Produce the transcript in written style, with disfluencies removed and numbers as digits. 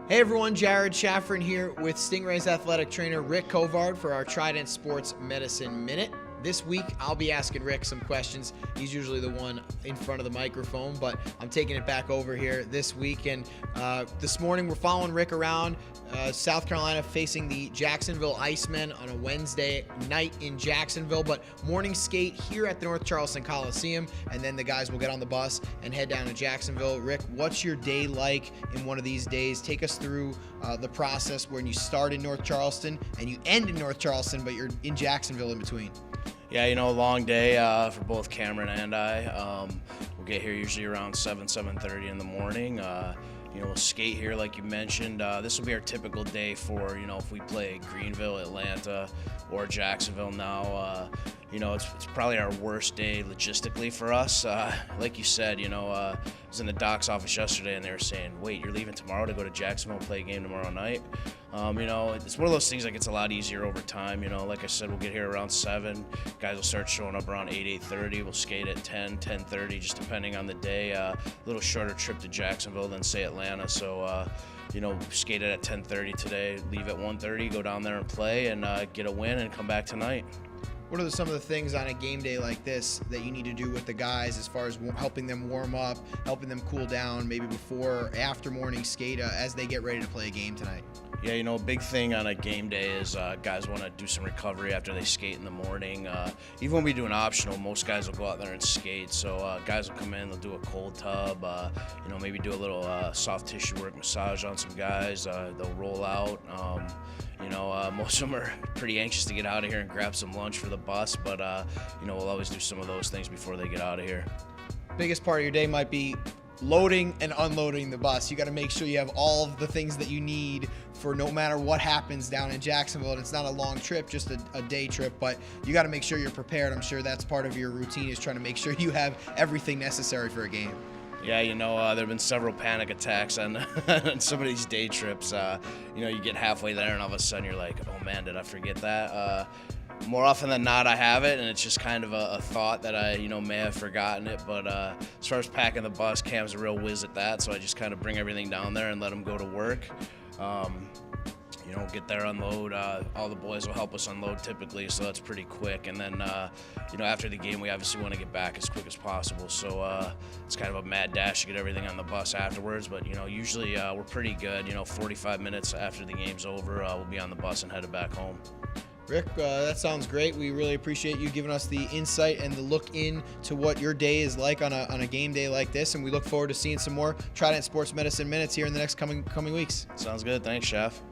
Hey everyone, Jared Shaffrin here with Stingrays athletic trainer Rick Covard for our Trident Sports Medicine Minute. This week, I'll be asking Rick some questions. He's usually the one in front of the microphone, but I'm taking it back over here this week. And this morning, we're following Rick around South Carolina, facing the Jacksonville Icemen on a Wednesday night in Jacksonville, but morning skate here at the North Charleston Coliseum, and then the guys will get on the bus and head down to Jacksonville. Rick, what's your day like in one of these days? Take us through the process when you start in North Charleston and you end in North Charleston, but you're in Jacksonville in between. Yeah, a long day for both Cameron and I. We'll get here usually around 7:30 in the morning. We'll skate here like you mentioned. This will be our typical day for, if we play Greenville, Atlanta, or Jacksonville now. It's probably our worst day logistically for us. Like you said, I was in the doc's office yesterday and they were saying, wait, you're leaving tomorrow to go to Jacksonville and play a game tomorrow night? It's one of those things that gets a lot easier over time. Like I said, we'll get here around 7. Guys will start showing up around 8:30. We'll skate at 10:30, just depending on the day. A little shorter trip to Jacksonville than, say, Atlanta. So, skated at 10:30 today, leave at 1:30, go down there and play and get a win and come back tonight. What are some of the things on a game day like this that you need to do with the guys as far as helping them warm up, helping them cool down, maybe before or after morning skate as they get ready to play a game tonight? Yeah, a big thing on a game day is guys want to do some recovery after they skate in the morning. Even when we do an optional, most guys will go out there and skate. So guys will come in, they'll do a cold tub, maybe do a little soft tissue work massage on some guys. They'll roll out. Most of them are pretty anxious to get out of here and grab some lunch for the bus, but we'll always do some of those things before they get out of here. Biggest part of your day might be loading and unloading the bus. You got to make sure you have all of the things that you need for no matter what happens down in Jacksonville. And it's not a long trip, just a day trip, but you got to make sure you're prepared. I'm sure that's part of your routine, is trying to make sure you have everything necessary for a game. Yeah, there have been several panic attacks on, on some of these day trips. You get halfway there and all of a sudden you're like, oh man, did I forget that? More often than not, I have it, and it's just kind of a thought that I, may have forgotten it. But as far as packing the bus, Cam's a real whiz at that, so I just kind of bring everything down there and let him go to work. Get there, unload. All the boys will help us unload typically, so that's pretty quick. And then, after the game, we obviously want to get back as quick as possible. So it's kind of a mad dash to get everything on the bus afterwards. But, usually we're pretty good. 45 minutes after the game's over, we'll be on the bus and headed back home. Rick, that sounds great. We really appreciate you giving us the insight and the look into what your day is like on a game day like this, and we look forward to seeing some more Trident Sports Medicine Minutes here in the next coming weeks. Sounds good. Thanks, Chef.